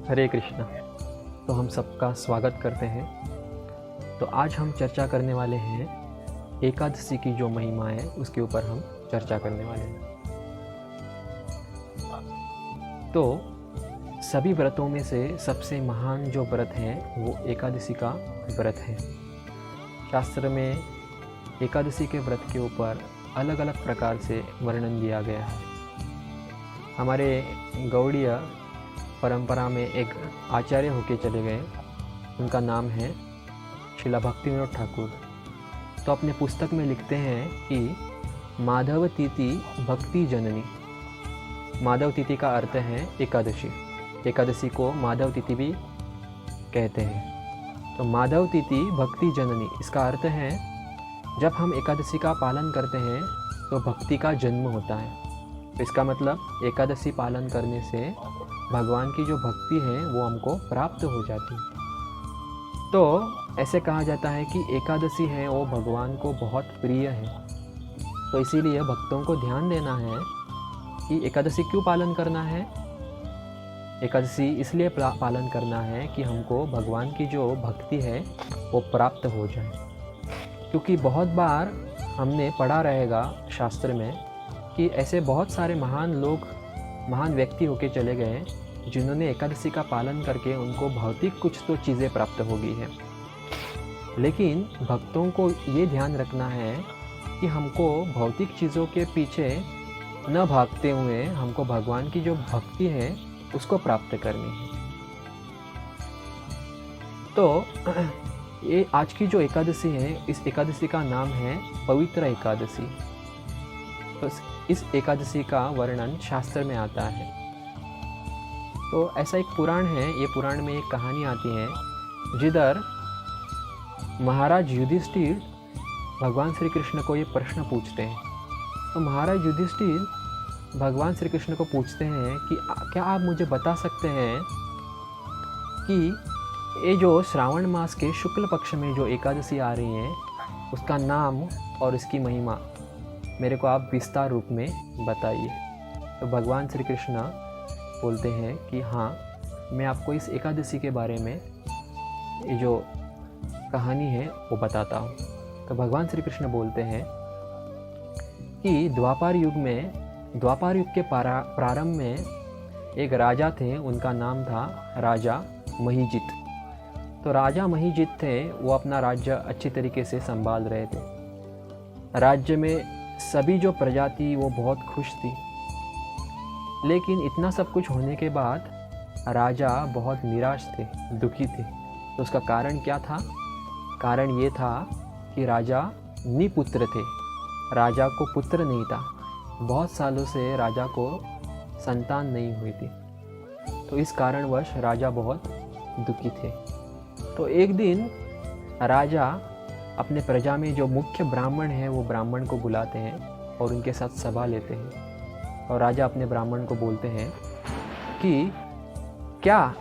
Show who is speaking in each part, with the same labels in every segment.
Speaker 1: हरे कृष्णा। तो हम सबका स्वागत करते हैं। तो आज हम चर्चा करने वाले हैं एकादशी की जो महिमा है उसके ऊपर हम चर्चा करने वाले हैं। तो सभी व्रतों में से सबसे महान जो व्रत है वो एकादशी का व्रत है। शास्त्र में एकादशी के व्रत के ऊपर अलग अलग प्रकार से वर्णन दिया गया है। हमारे गौड़ीय परंपरा में एक आचार्य होके चले गए, उनका नाम है श्रीला भक्तिविनोद ठाकुर। तो अपने पुस्तक में लिखते हैं कि माधव तिथि भक्ति जननी। माधव तिथि का अर्थ है एकादशी। एकादशी को माधव तिथि भी कहते हैं। तो माधव तिथि भक्ति जननी, इसका अर्थ है जब हम एकादशी का पालन करते हैं तो भक्ति का जन्म होता है। तो इसका मतलब एकादशी पालन करने से भगवान की जो भक्ति है वो हमको प्राप्त हो जाती है। तो ऐसे कहा जाता है कि एकादशी है वो भगवान को बहुत प्रिय है। तो इसीलिए भक्तों को ध्यान देना है कि एकादशी क्यों पालन करना है। एकादशी इसलिए पालन करना है कि हमको भगवान की जो भक्ति है वो प्राप्त हो जाए। क्योंकि बहुत बार हमने पढ़ा रहेगा शास्त्र में कि ऐसे बहुत सारे महान व्यक्ति होके चले गए जिन्होंने एकादशी का पालन करके उनको भौतिक कुछ तो चीज़ें प्राप्त हो गई है। लेकिन भक्तों को ये ध्यान रखना है कि हमको भौतिक चीज़ों के पीछे न भागते हुए हमको भगवान की जो भक्ति है उसको प्राप्त करनी है। तो ये आज की जो एकादशी है, इस एकादशी का नाम है पवित्र एकादशी। तो इस एकादशी का वर्णन शास्त्र में आता है। तो ऐसा एक पुराण है, ये पुराण में एक कहानी आती है जिधर महाराज युधिष्ठिर भगवान श्री कृष्ण को ये प्रश्न पूछते हैं। तो महाराज युधिष्ठिर भगवान श्री कृष्ण को पूछते हैं कि क्या आप मुझे बता सकते हैं कि ये जो श्रावण मास के शुक्ल पक्ष में जो एकादशी आ रही है उसका नाम और इसकी महिमा मेरे को आप विस्तार रूप में बताइए। तो भगवान श्री कृष्ण बोलते हैं कि हाँ, मैं आपको इस एकादशी के बारे में ये जो कहानी है वो बताता हूँ। तो भगवान श्री कृष्ण बोलते हैं कि द्वापर युग के प्रारंभ में एक राजा थे, उनका नाम था राजा महिजित। तो राजा महिजित थे, वो अपना राज्य अच्छी तरीके से संभाल रहे थे। राज्य में सभी जो प्रजा थी वो बहुत खुश थी। लेकिन इतना सब कुछ होने के बाद राजा बहुत निराश थे, दुखी थे। तो उसका कारण क्या था? कारण ये था कि राजा निपुत्र थे, राजा को पुत्र नहीं था। बहुत सालों से राजा को संतान नहीं हुई थी। तो इस कारणवश राजा बहुत दुखी थे। तो एक दिन राजा अपने प्रजा में जो मुख्य ब्राह्मण है वो ब्राह्मण को बुलाते हैं और उनके साथ सभा लेते हैं। और राजा अपने ब्राह्मण को बोलते हैं कि क्या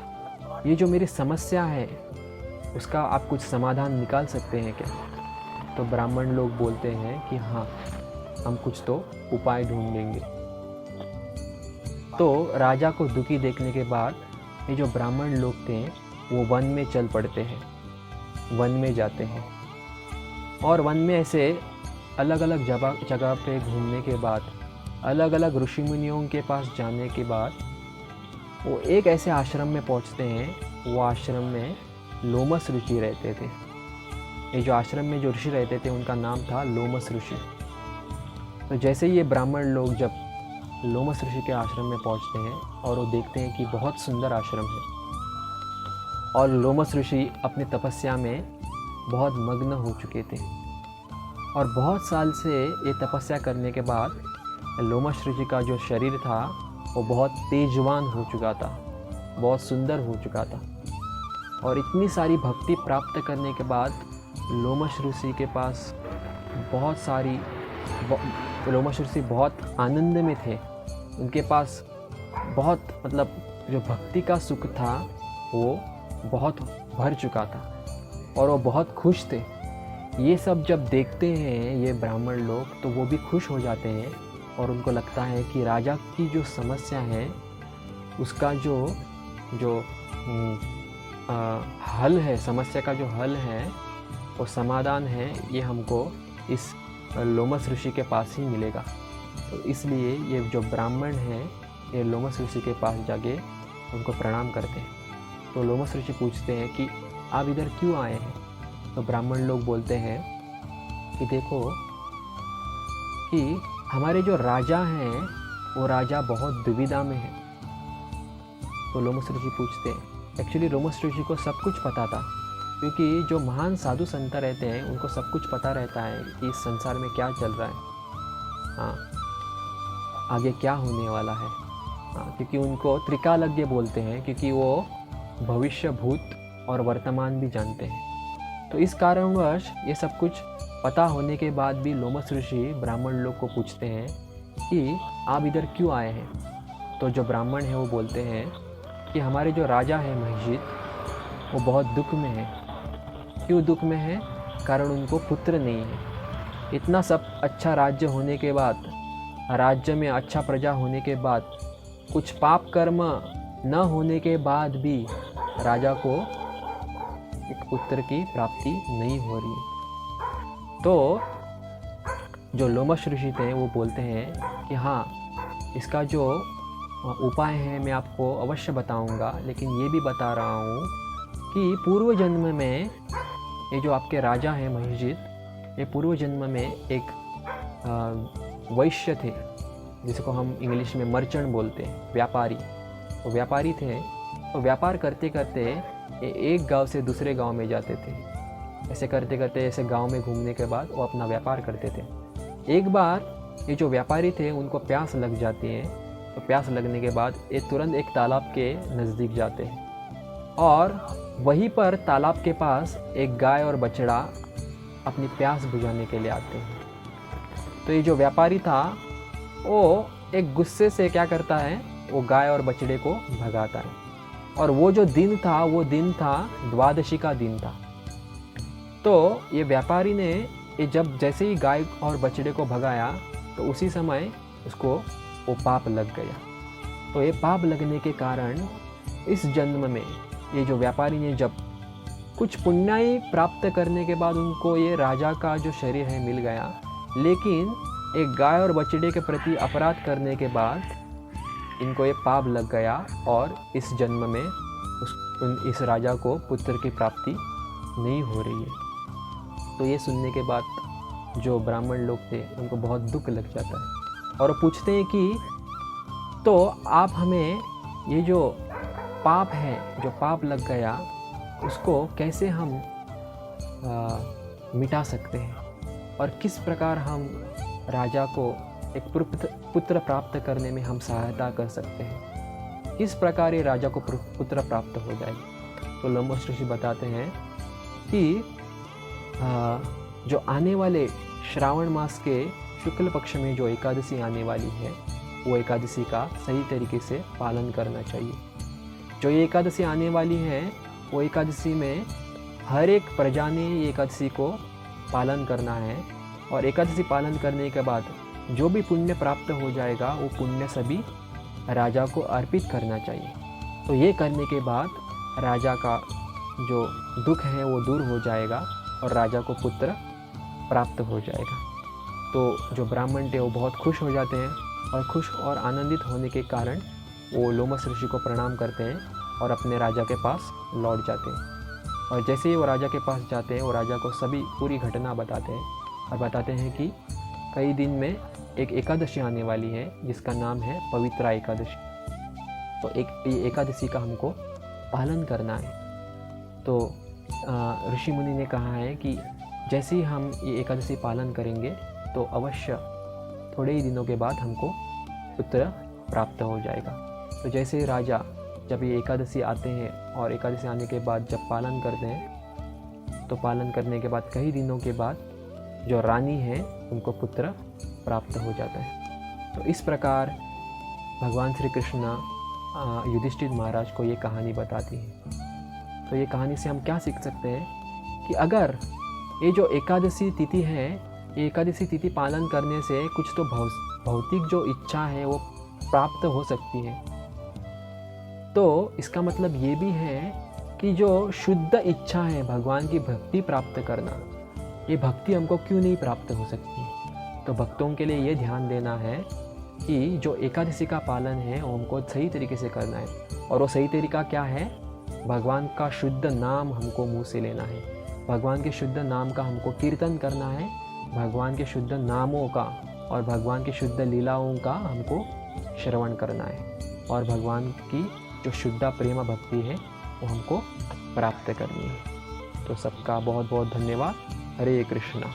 Speaker 1: ये जो मेरी समस्या है उसका आप कुछ समाधान निकाल सकते हैं क्या? तो ब्राह्मण लोग बोलते हैं कि हाँ, हम कुछ तो उपाय ढूंढेंगे। तो राजा को दुखी देखने के बाद ये जो ब्राह्मण लोग थे वो वन में चल पड़ते हैं, वन में जाते हैं। और वन में ऐसे अलग अलग जगह पे घूमने के बाद, अलग अलग ऋषि मुनियों के पास जाने के बाद वो एक ऐसे आश्रम में पहुंचते हैं। वो आश्रम में लोमस ऋषि रहते थे। ये जो आश्रम में जो ऋषि रहते थे उनका नाम था लोमस ऋषि। तो जैसे ही ये ब्राह्मण लोग जब लोमस ऋषि के आश्रम में पहुंचते हैं और वो देखते हैं कि बहुत सुंदर आश्रम है और लोमस ऋषि अपनी तपस्या में बहुत मग्न हो चुके थे और बहुत साल से ये तपस्या करने के बाद लोमस ऋषि का जो शरीर था वो बहुत तेजवान हो चुका था, बहुत सुंदर हो चुका था। और इतनी सारी भक्ति प्राप्त करने के बाद लोमस ऋषि के पास लोमस ऋषि बहुत आनंद में थे। उनके पास बहुत जो भक्ति का सुख था वो बहुत भर चुका था और वो बहुत खुश थे। ये सब जब देखते हैं ये ब्राह्मण लोग तो वो भी खुश हो जाते हैं और उनको लगता है कि राजा की जो समस्या है उसका जो जो हल है, समस्या का जो हल है, वो समाधान है, ये हमको इस लोमस ऋषि के पास ही मिलेगा। तो इसलिए ये जो ब्राह्मण हैं, ये लोमस ऋषि के पास जाके उनको प्रणाम करते हैं। तो लोमस ऋषि पूछते हैं कि आप इधर क्यों आए हैं? तो ब्राह्मण लोग बोलते हैं कि देखो कि हमारे जो राजा हैं, वो राजा बहुत दुविधा में है। तो लोमस ऋषि पूछते हैं, एक्चुअली लोमस ऋषि को सब कुछ पता था, क्योंकि जो महान साधु संत रहते हैं उनको सब कुछ पता रहता है कि इस संसार में क्या चल रहा है, हाँ, आगे क्या होने वाला है, हाँ, क्योंकि उनको त्रिकालज्ञ बोलते हैं, क्योंकि वो भविष्य, भूत और वर्तमान भी जानते हैं। तो इस कारणवश ये सब कुछ पता होने के बाद भी लोमस ऋषि ब्राह्मण लोग को पूछते हैं कि आप इधर क्यों आए हैं? तो जो ब्राह्मण है वो बोलते हैं कि हमारे जो राजा है महिषित, वो बहुत दुख में है। क्यों दुख में है? कारण उनको पुत्र नहीं है। इतना सब अच्छा राज्य होने के बाद, राज्य में अच्छा प्रजा होने के बाद, कुछ पाप कर्म न होने के बाद भी राजा को एक पुत्र की प्राप्ति नहीं हो रही है। तो जो लोमस ऋषि थे वो बोलते हैं कि हाँ, इसका जो उपाय है मैं आपको अवश्य बताऊंगा, लेकिन ये भी बता रहा हूँ कि पूर्व जन्म में ये जो आपके राजा हैं महिषित, ये पूर्व जन्म में एक वैश्य थे, जिसको हम इंग्लिश में मर्चेंट बोलते हैं, व्यापारी। वो व्यापारी थे, तो व्यापार करते करते ये एक गांव से दूसरे गांव में जाते थे। ऐसे करते करते ऐसे गांव में घूमने के बाद वो अपना व्यापार करते थे। एक बार ये जो व्यापारी थे उनको प्यास लग जाती है, तो प्यास लगने के बाद ये तुरंत एक तालाब के नज़दीक जाते हैं और वहीं पर तालाब के पास एक गाय और बछड़ा अपनी प्यास बुझाने के लिए आते हैं। तो ये जो व्यापारी था वो एक गुस्से से क्या करता है, वो गाय और बछड़े को भगाता है। और वो जो दिन था वो दिन था द्वादशी का दिन था। तो ये व्यापारी ने ये जब जैसे ही गाय और बछड़े को भगाया तो उसी समय उसको वो पाप लग गया। तो ये पाप लगने के कारण इस जन्म में ये जो व्यापारी ने जब कुछ पुण्याई प्राप्त करने के बाद उनको ये राजा का जो शरीर है मिल गया, लेकिन एक गाय और बछड़े के प्रति अपराध करने के बाद इनको ये पाप लग गया और इस जन्म में इस राजा को पुत्र की प्राप्ति नहीं हो रही है। तो ये सुनने के बाद जो ब्राह्मण लोग थे उनको बहुत दुख लग जाता है और पूछते हैं कि तो आप हमें ये जो पाप है, जो पाप लग गया, उसको कैसे हम मिटा सकते हैं और किस प्रकार हम राजा को एक पुत्र प्राप्त करने में हम सहायता कर सकते हैं, किस प्रकार ये राजा को पुत्र प्राप्त हो जाएगा। तो लोमस ऋषि बताते हैं कि जो आने वाले श्रावण मास के शुक्ल पक्ष में जो एकादशी आने वाली है, वो एकादशी का सही तरीके से पालन करना चाहिए। जो ये एकादशी आने वाली है, वो एकादशी में हर एक प्रजा ने ये एकादशी को पालन करना है और एकादशी पालन करने के बाद जो भी पुण्य प्राप्त हो जाएगा वो पुण्य सभी राजा को अर्पित करना चाहिए। तो ये करने के बाद राजा का जो दुख है वो दूर हो जाएगा और राजा को पुत्र प्राप्त हो जाएगा। तो जो ब्राह्मण थे वो बहुत खुश हो जाते हैं और खुश और आनंदित होने के कारण वो लोमस ऋषि को प्रणाम करते हैं और अपने राजा के पास लौट जाते हैं। और जैसे ही वो राजा के पास जाते हैं, वो राजा को सभी पूरी घटना बताते हैं और बताते हैं कि कई दिन में एक एकादशी आने वाली है जिसका नाम है पवित्रा एकादशी। तो ये एकादशी का हमको पालन करना है। तो ऋषि मुनि ने कहा है कि जैसे ही हम ये एकादशी पालन करेंगे तो अवश्य थोड़े ही दिनों के बाद हमको पुत्र प्राप्त हो जाएगा। तो जैसे ही राजा जब ये एकादशी आते हैं और एकादशी आने के बाद जब पालन करते हैं, तो पालन करने के बाद कई दिनों के बाद जो रानी है उनको पुत्र प्राप्त हो जाता है। तो इस प्रकार भगवान श्री कृष्ण युधिष्ठिर महाराज को ये कहानी बताती है। तो ये कहानी से हम क्या सीख सकते हैं कि अगर ये जो एकादशी तिथि है, ये एकादशी तिथि पालन करने से कुछ तो भौतिक जो इच्छा है वो प्राप्त हो सकती है, तो इसका मतलब ये भी है कि जो शुद्ध इच्छा है भगवान की भक्ति प्राप्त करना, ये भक्ति हमको क्यों नहीं प्राप्त हो सकती। तो भक्तों के लिए ये ध्यान देना है कि जो एकादशी का पालन है वो हमको सही तरीके से करना है। और वो सही तरीका क्या है? भगवान का शुद्ध नाम हमको मुंह से लेना है, भगवान के शुद्ध नाम का हमको कीर्तन करना है, भगवान के शुद्ध नामों का और भगवान की शुद्ध लीलाओं का हमको श्रवण करना है, और भगवान की जो शुद्ध प्रेम भक्ति है वो हमको प्राप्त करनी है। तो सबका बहुत बहुत धन्यवाद। हरे कृष्णा।